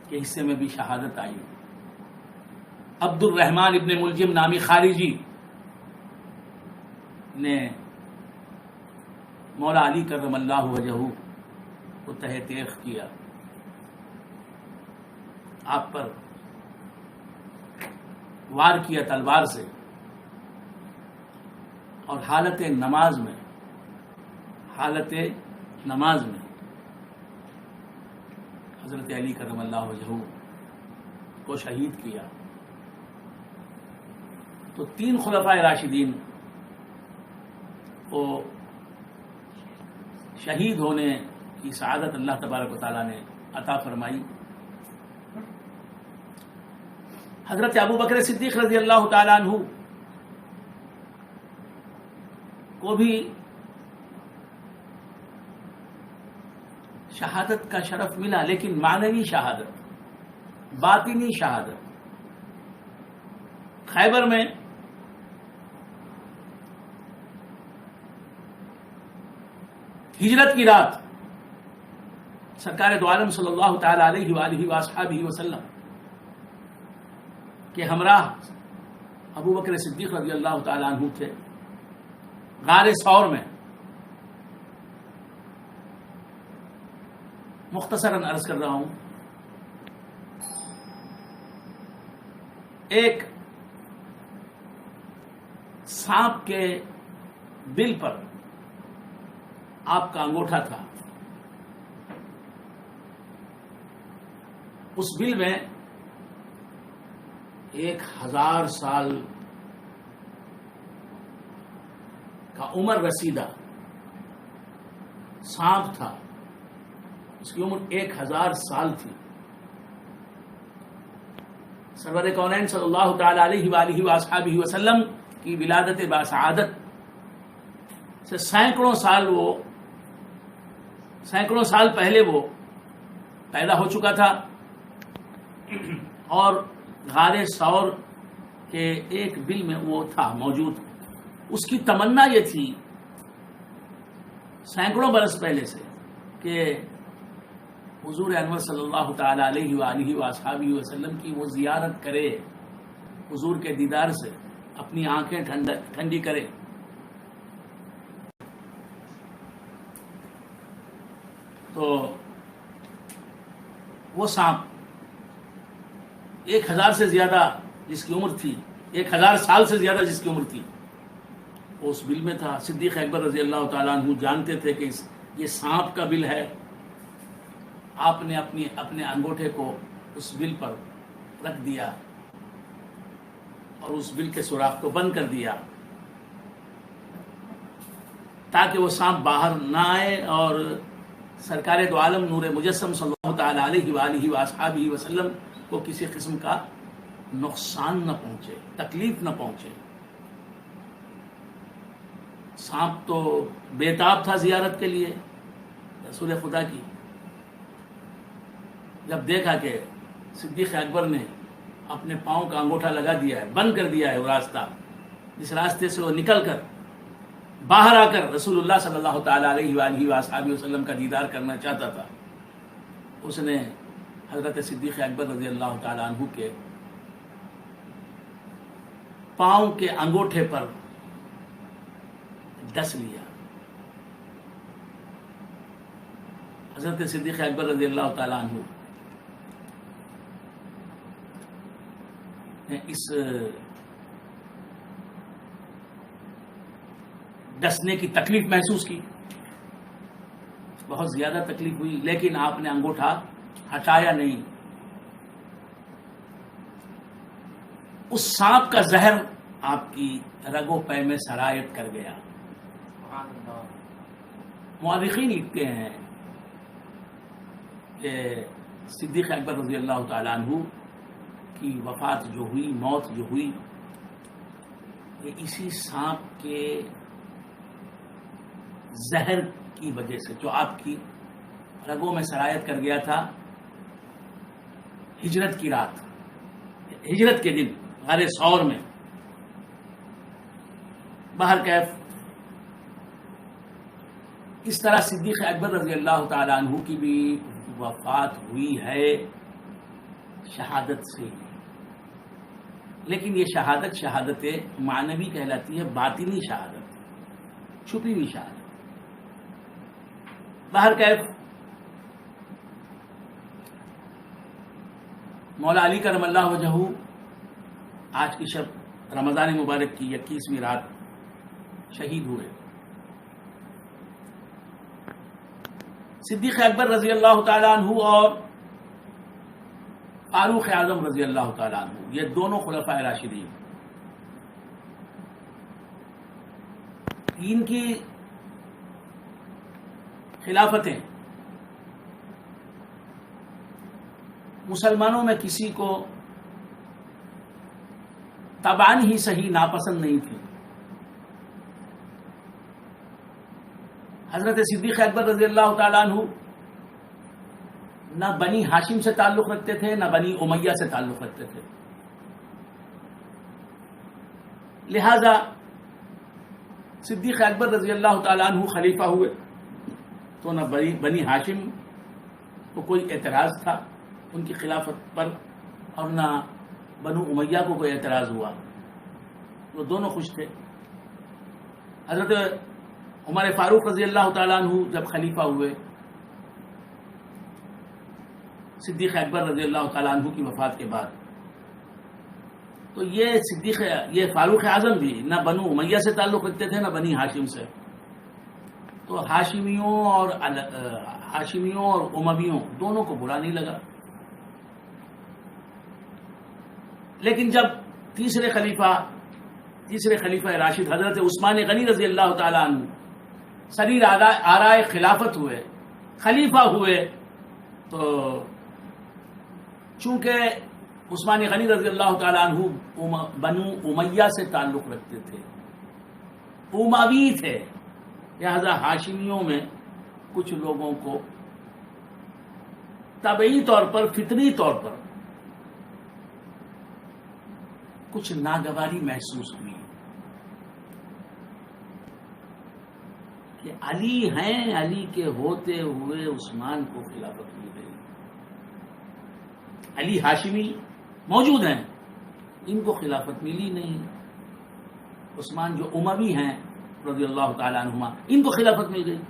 کے حصے میں بھی شہادت آئی. عبد الرحمن ابن ملجم نامی خارجی نے مولا علی کرم اللہ وجہہ کو تہ تیغ کیا، آپ پر وار کیا تلوار سے، اور حالت نماز میں حضرت علی کرم اللہ وجہہ کو شہید کیا. تو 3 خلفائے راشدین کو شہید ہونے کی سعادت اللہ تبارک و تعالیٰ نے عطا فرمائی. حضرت ابو بکر صدیق رضی اللہ تعالیٰ عنہ کو بھی شہادت کا شرف ملا، لیکن معنوی شہادت، باطنی شہادت. خیبر میں ہجرت کی رات سرکار دو عالم صلی اللہ تعالی علیہ وآلہ وآصحابہ وسلم کے ہمراہ ابو بکر صدیق رضی اللہ تعالی عنہ تھے. غار ثور میں مختصراً عرض کر رہا ہوں، ایک سانپ کے بل پر آپ کا انگوٹھا تھا. اس بل میں 1000 سال کا عمر رسیدہ سانپ تھا، اس کی عمر 1000 سال تھی. سرور کونین صلی اللہ تعالی علیہ وآلہ وآصحابہ وسلم کی ولادت باسعادت سے سینکڑوں سال پہلے وہ پیدا ہو چکا تھا، اور غار ثور کے ایک بل میں وہ تھا موجود. اس کی تمنا یہ تھی سینکڑوں برس پہلے سے کہ حضور انور صلی اللہ تعالی علیہ وآلہ وآصحابہ وسلم کی وہ زیارت کرے، حضور کے دیدار سے اپنی آنکھیں ٹھنڈی کرے. تو وہ سانپ 1000 سے زیادہ جس کی عمر تھی، 1000 سال سے زیادہ جس کی عمر تھی، وہ اس بل میں تھا. صدیق اکبر رضی اللہ تعالیٰ عنہ جانتے تھے کہ یہ سانپ کا بل ہے. آپ نے اپنے انگوٹھے کو اس بل پر رکھ دیا اور اس بل کے سوراخ کو بند کر دیا تاکہ وہ سانپ باہر نہ آئے اور سرکار دو عالم نور مجسم صلی اللہ تعالی علیہ وآلہ وآصحابہ وسلم کو کسی قسم کا نقصان نہ پہنچے، تکلیف نہ پہنچے. سانپ تو بےتاب تھا زیارت کے لیے رسول خدا کی. جب دیکھا کہ صدیق اکبر نے اپنے پاؤں کا انگوٹھا لگا دیا ہے، بند کر دیا ہے وہ راستہ جس راستے سے وہ نکل کر باہر آ کر رسول اللہ صلی اللہ تعالی علیہ وآلہ وآصحابہ وسلم کا دیدار کرنا چاہتا تھا، اس نے حضرت صدیق اکبر رضی اللہ تعالی عنہ کے پاؤں کے انگوٹھے پر ڈس لیا. حضرت صدیق اکبر رضی اللہ تعالی عنہ نے اس ڈسنے کی تکلیف محسوس کی، بہت زیادہ تکلیف ہوئی، لیکن آپ نے انگوٹھا ہٹایا نہیں. اس سانپ کا زہر آپ کی رگوں پے میں سرایت کر گیا. مورخین لکھتے ہیں کہ صدیق اکبر رضی اللہ تعالی عنہ کی وفات جو ہوئی، موت جو ہوئی، یہ اسی سانپ کے زہر کی وجہ سے جو آپ کی رگوں میں سرایت کر گیا تھا. ہجرت کی رات، ہجرت کے دن غار ثور میں. بہرکیف اس طرح صدیق اکبر رضی اللہ تعالی عنہ کی بھی وفات ہوئی ہے، شہادت سے، لیکن یہ شہادت معنوی کہلاتی ہے، باطنی شہادت، چھپی ہوئی شہادت۔ باہر کیف مولا علی کرم اللہ وجہہ آج کی شب رمضان مبارک کی 21ویں رات شہید ہوئے۔ صدیق اکبر رضی اللہ تعالیٰ عنہ اور فاروق اعظم رضی اللہ تعالیٰ عنہ، یہ دونوں خلفاء راشدین، ان کی خلافتیں مسلمانوں میں کسی کو طبعاً ہی صحیح ناپسند نہیں تھی۔ حضرت صدیق اکبر رضی اللہ تعالیٰ عنہ نہ بنی ہاشم سے تعلق رکھتے تھے، نہ بنی امیہ سے تعلق رکھتے تھے، لہذا صدیق اکبر رضی اللہ تعالیٰ عنہ خلیفہ ہوئے تو نہ بنی ہاشم کو کوئی اعتراض تھا ان کی خلافت پر، اور نہ بنو امیہ کو کوئی اعتراض ہوا، وہ دونوں خوش تھے۔ حضرت عمر فاروق رضی اللہ تعالیٰ عنہ جب خلیفہ ہوئے صدیق اکبر رضی اللہ تعالیٰ عنہ کی وفات کے بعد، تو یہ فاروق اعظم بھی نہ بنو امیہ سے تعلق رکھتے تھے، نہ بنی ہاشم سے، تو ہاشمیوں اور امویوں دونوں کو برا نہیں لگا۔ لیکن جب تیسرے خلیفہ راشد حضرت عثمان غنی رضی اللہ تعالیٰ عنہ سریر آرائے خلافت ہوئے، خلیفہ ہوئے، تو چونکہ عثمان غنی رضی اللہ تعالیٰ عنہ بنو امیہ سے تعلق رکھتے تھے، اموی تھے، لہذا ہاشمیوں میں کچھ لوگوں کو طبعی طور پر، فطری طور پر کچھ ناگواری محسوس ہوئی کہ علی ہیں، علی کے ہوتے ہوئے عثمان کو خلافت مل گئی، علی ہاشمی موجود ہیں، ان کو خلافت ملی نہیں، عثمان جو اموی ہیں رضی اللہ تعالیٰ عنہما ان کو خلافت مل گئی۔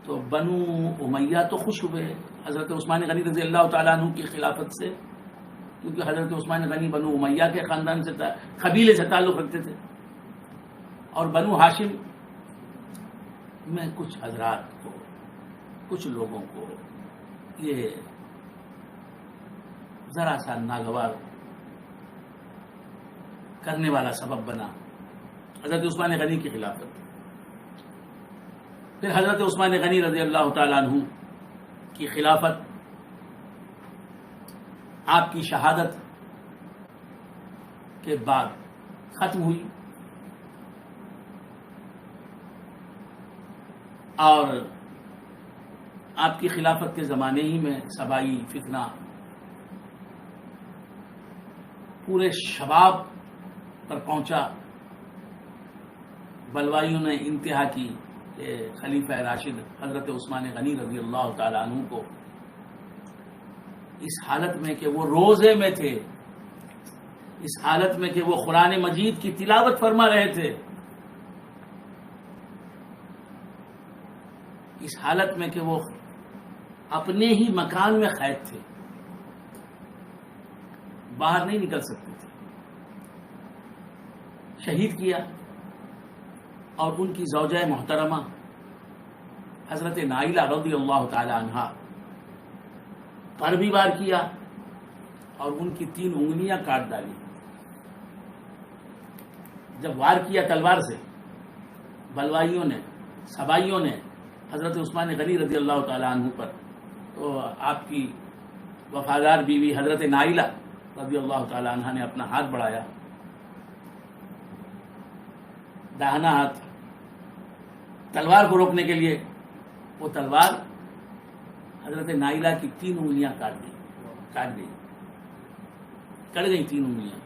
تو بنو امیہ تو خوش ہوئے حضرت عثمان غنی رضی اللہ تعالیٰ عنہ کی خلافت سے، کیونکہ حضرت عثمان غنی بنو امیہ کے خاندان سے، قبیلے سے تعلق رکھتے تھے، اور بنو ہاشم میں کچھ حضرات کو، کچھ لوگوں کو یہ ذرا سا ناگوار کرنے والا سبب بنا حضرت عثمان غنی کی خلافت۔ پھر حضرت عثمان غنی رضی اللہ تعالیٰ عنہ کی خلافت، آپ کی شہادت کے بعد ختم ہوئی، اور آپ کی خلافت کے زمانے ہی میں صبائی فتنہ پورے شباب پر پہنچا، بلوائیوں نے انتہا کی کہ خلیفہ راشد حضرت عثمان غنی رضی اللہ تعالیٰ عنہ کو اس حالت میں کہ وہ روزے میں تھے، اس حالت میں کہ وہ قرآن مجید کی تلاوت فرما رہے تھے، اس حالت میں کہ وہ اپنے ہی مکان میں قید تھے، باہر نہیں نکل سکتے تھے، شہید کیا، اور ان کی زوجہ محترمہ حضرت نائلہ رضی اللہ تعالی عنہا پر بھی وار کیا، اور ان کی 3 انگلیاں کاٹ ڈالی۔ جب وار کیا تلوار سے بلوائیوں نے، سبائیوں نے حضرت عثمان غنی رضی اللہ تعالی عنہ پر، تو آپ کی وفادار بیوی حضرت نائلہ رضی اللہ تعالی عنہ نے اپنا ہاتھ بڑھایا، داہنا ہاتھ تلوار کو روکنے کے لیے، وہ تلوار حضرت نائلہ کی 3 انگلیاں کٹ گئی 3 انگلیاں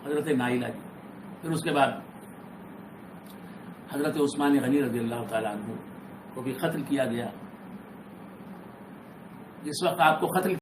حضرت نائلہ کی۔ پھر اس کے بعد حضرت عثمان غنی رضی اللہ تعالیٰ عنہ کو بھی قتل کیا گیا، جس وقت آپ کو قتل